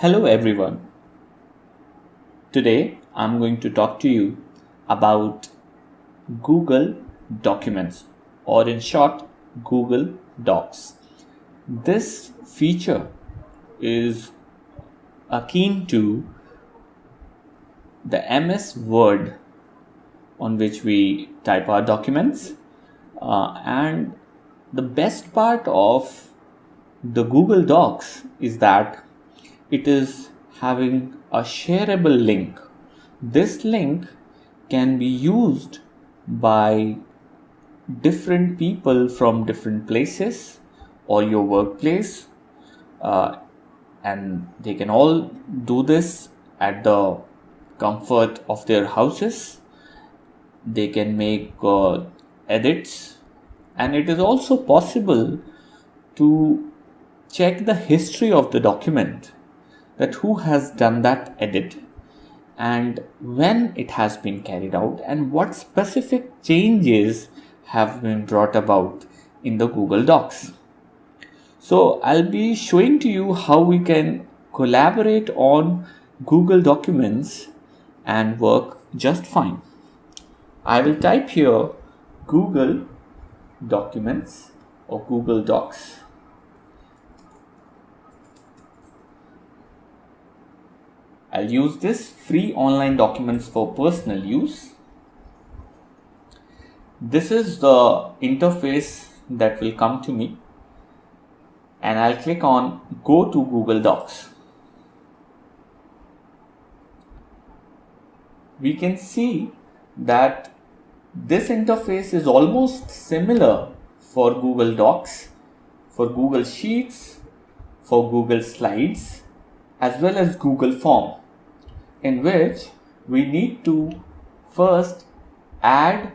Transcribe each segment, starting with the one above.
Hello everyone. Today I'm going to talk to you about Google Documents, or in short, Google Docs. This feature is akin to the MS Word on which we type our documents. And the best part of the Google Docs is that it is having a shareable link. This link can be used by different people from different places or your workplace, uh, and they can all do this at the comfort of their houses. They can make edits, and it is also possible to check the history of the document, that who has done that edit and when it has been carried out and what specific changes have been brought about in the Google Docs. So I'll be showing to you how we can collaborate on Google Documents and work just fine. I will type here Google Documents or Google Docs. I'll use this free online documents for personal use. This is the interface that will come to me, and I'll click on Go to Google Docs. We can see that this interface is almost similar for Google Docs, for Google Sheets, for Google Slides, as well as Google Form, in which we need to first add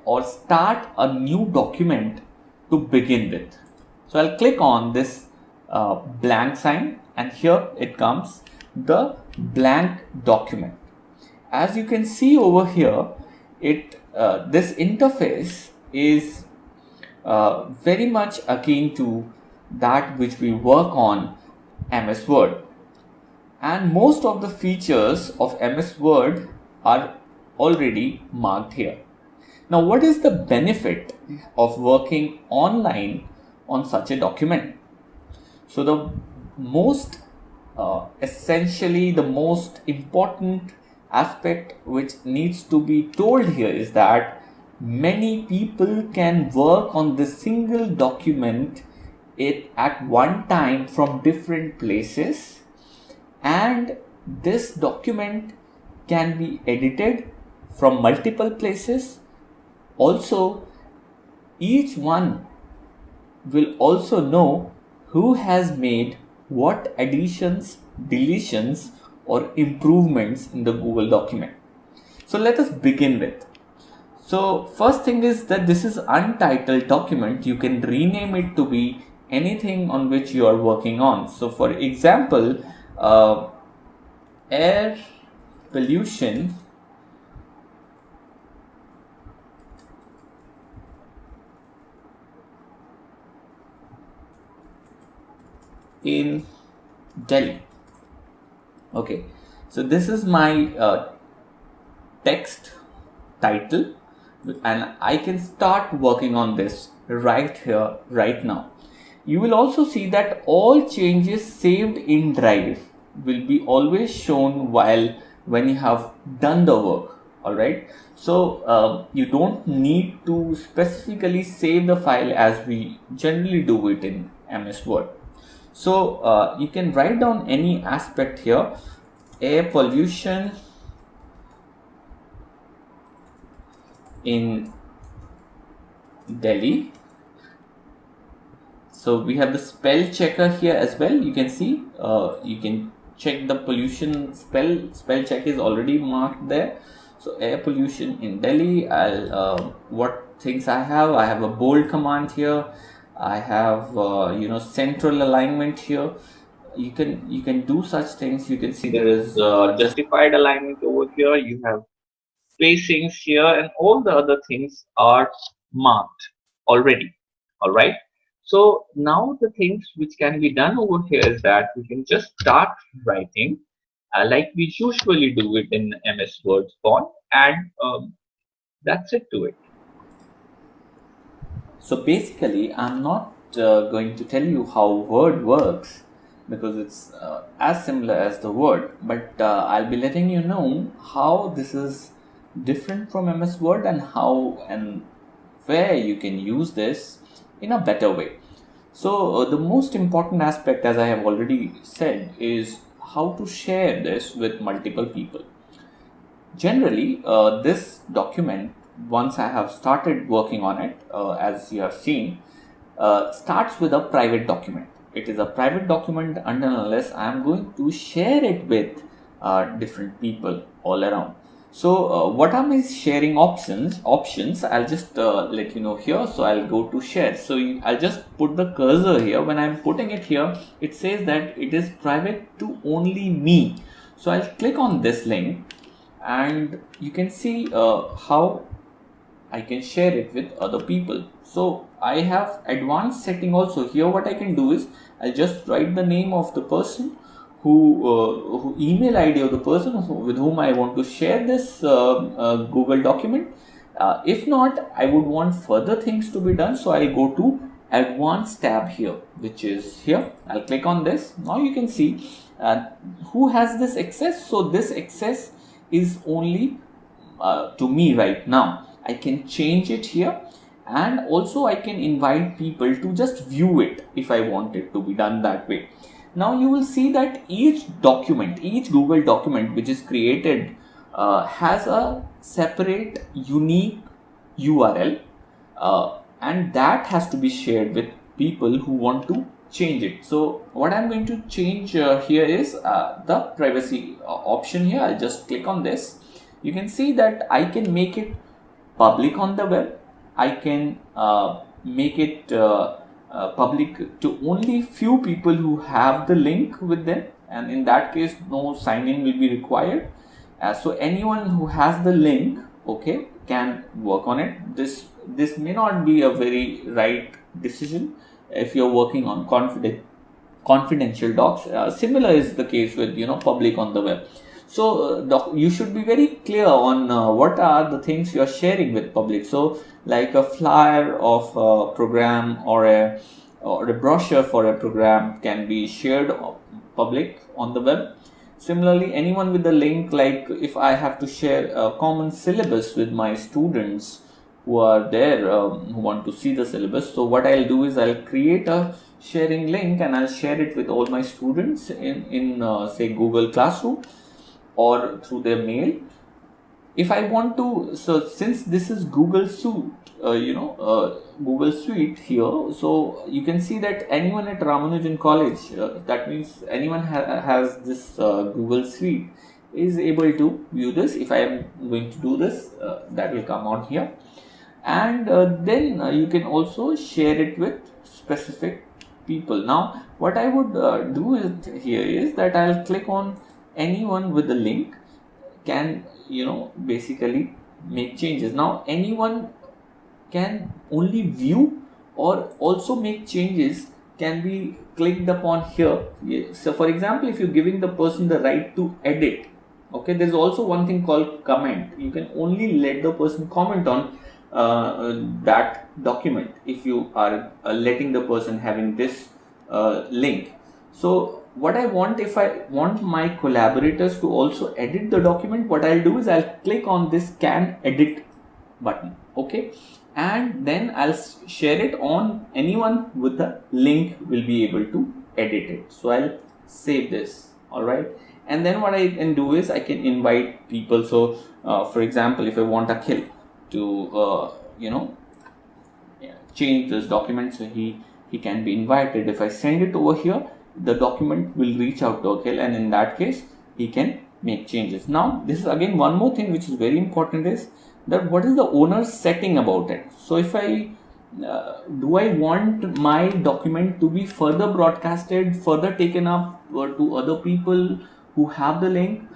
or start a new document to begin with. So I'll click on this blank sign, and here it comes, the blank document. As you can see over here, this interface is very much akin to that which we work on MS Word, and most of the features of MS Word are already marked here. Now, what is the benefit of working online on such a document? So the most essentially the most important aspect which needs to be told here is that many people can work on this single document at one time from different places, and this document can be edited from multiple places. Also, each one will also know who has made what additions, deletions, or improvements in the Google document. So let us begin with. So first thing is that this is untitled document. You can rename it to be anything on which you are working on. So for example, air pollution in Delhi. Okay, so this is my text title, and I can start working on this right here, right now. You will also see that all changes saved in Drive will be always shown when you have done the work. Alright, so you don't need to specifically save the file as we generally do it in MS Word. So you can write down any aspect here: air pollution in Delhi. So we have the spell checker here as well. You can see, you can check the pollution spell check is already marked there. So air pollution in Delhi. What things I have a bold command here. I have central alignment here. You can do such things. You can see there is justified alignment over here. You have spacings here, and all the other things are marked already. All right. So now the things which can be done over here is that we can just start writing like we usually do it in MS Word font, and that's it to it. So basically, I'm not going to tell you how Word works because it's as similar as the Word, but I'll be letting you know how this is different from MS Word and how and where you can use this in a better way. So the most important aspect, as I have already said, is how to share this with multiple people. Generally, this document, once I have started working on it, as you have seen, starts with a private document. It is a private document unless I am going to share it with different people all around. So what are my sharing options? I'll just let you know here. So I'll go to share. So I'll just put the cursor here. When I'm putting it here, it says that it is private to only me. So I'll click on this link and you can see how I can share it with other people. So I have advanced setting also here. What I can do is I just write the name of the person who email ID of the person with whom I want to share this Google document. If not, I would want further things to be done. So I'll go to advanced tab here, which is here. I'll click on this. Now you can see who has this access. So this access is only to me right now. I can change it here, and also I can invite people to just view it if I want it to be done that way. Now you will see that each document, each Google document which is created has a separate unique URL and that has to be shared with people who want to change it. So what I'm going to change here is the privacy option here. I'll just click on this. You can see that I can make it public on the web. I can make it public to only few people who have the link with them, and in that case no sign in will be required. So anyone who has the link, okay, can work on it. This may not be a very right decision if you're working on confidential docs. Similar is the case with public on the web. So you should be very clear on what are the things you are sharing with public. So like a flyer of a program or a brochure for a program can be shared public on the web. Similarly, anyone with the link, like if I have to share a common syllabus with my students who are there who want to see the syllabus, so what I'll do is I'll create a sharing link and I'll share it with all my students in say Google Classroom or through their mail. If I want to, so since this is Google Suite, Google Suite here, so you can see that anyone at Ramanujan College, that means anyone has this Google Suite, is able to view this. If I am going to do this, that will come on here, and then you can also share it with specific people. Now what I would do here is that I'll click on anyone with the link can basically make changes. Now anyone can only view or also make changes can be clicked upon here. So for example, if you're giving the person the right to edit, okay, there's also one thing called comment. You can only let the person comment on that document if you are letting the person having this link. So what I want, if I want my collaborators to also edit the document, what I'll do is I'll click on this can edit button, okay, and then I'll share it on anyone with the link will be able to edit it. So I'll save this, all right, and then what I can do is I can invite people. So for example, if I want Akhil to change this document, so he can be invited. If I send it over here, the document will reach out to Akhil, and in that case he can make changes. Now this is again one more thing which is very important, is that what is the owner's setting about it. So if I do I want my document to be further broadcasted, further taken up to other people who have the link.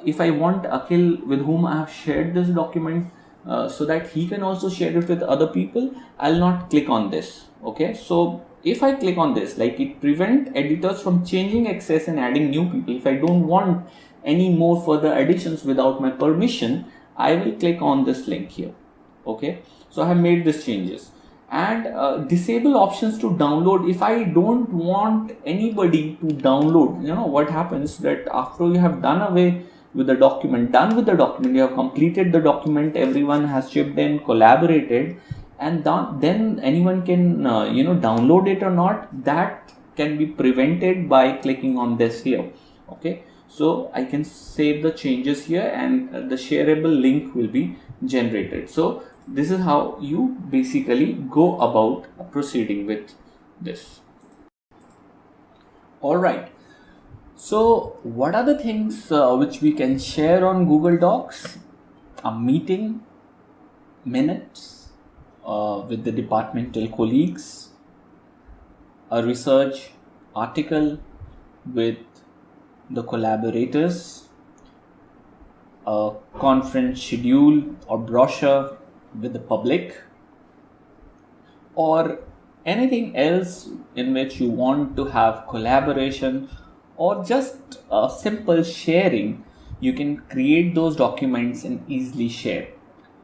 If I want Akhil, with whom I have shared this document, so that he can also share it with other people, I'll not click on this. Okay, so if I click on this, like, it prevent editors from changing access and adding new people. If I don't want any more further additions without my permission, I will click on this link here. Okay, so I have made these changes. And disable options to download. If I don't want anybody to download, what happens that after you have done away with the document, you have completed the document, everyone has chipped in, collaborated, and then anyone can download it or not, that can be prevented by clicking on this here. Okay, so I can save the changes here, and the shareable link will be generated. So this is how you basically go about proceeding with this. All right, so what are the things which we can share on Google Docs? A meeting minutes with the departmental colleagues, a research article with the collaborators, a conference schedule or brochure with the public, or anything else in which you want to have collaboration or just a simple sharing. You can create those documents and easily share.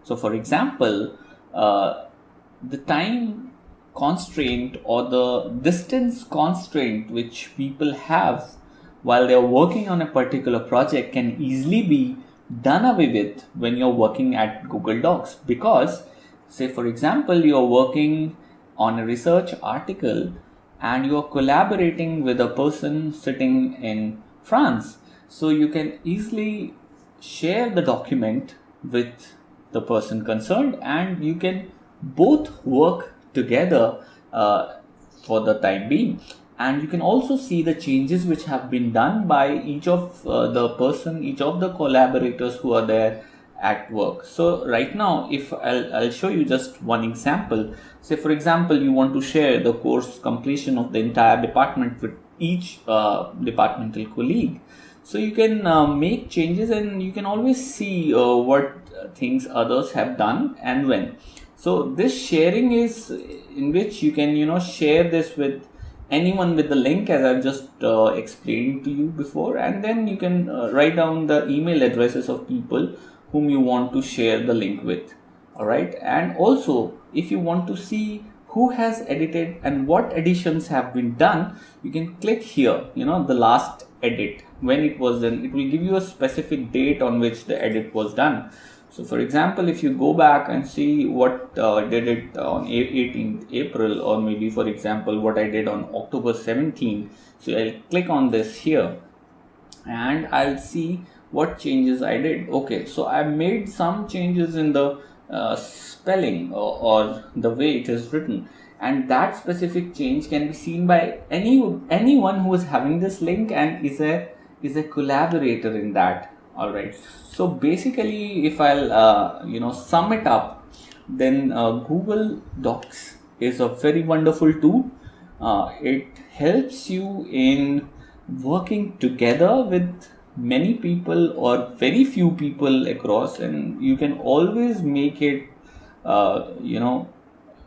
So for example, the time constraint or the distance constraint which people have while they are working on a particular project can easily be done away with when you're working at Google Docs. Because, say for example, you're working on a research article and you're collaborating with a person sitting in France, so you can easily share the document with the person concerned, and you can both work together for the time being. And you can also see the changes which have been done by each of each of the collaborators who are there at work. So right now, if I'll show you just one example. Say for example, you want to share the course completion of the entire department with each departmental colleague. So you can make changes, and you can always see what things others have done and when. So this sharing is in which you can share this with anyone with the link, as I've just explained to you before, and then you can write down the email addresses of people whom you want to share the link with. All right, and also if you want to see who has edited and what additions have been done, you can click here, the last edit, when it was done. It will give you a specific date on which the edit was done. So for example, if you go back and see what did it on 18th April, or maybe for example what I did on October 17th, so I'll click on this here and I'll see what changes I did. Okay, so I made some changes in the spelling or the way it is written, and that specific change can be seen by anyone who is having this link and is a collaborator in that. All right, so basically if I'll sum it up, then Google Docs is a very wonderful tool. It helps you in working together with many people or very few people across, and you can always make it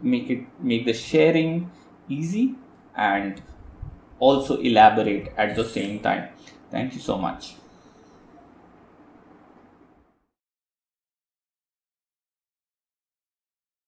make the sharing easy and also elaborate at the same time. Thank you so much.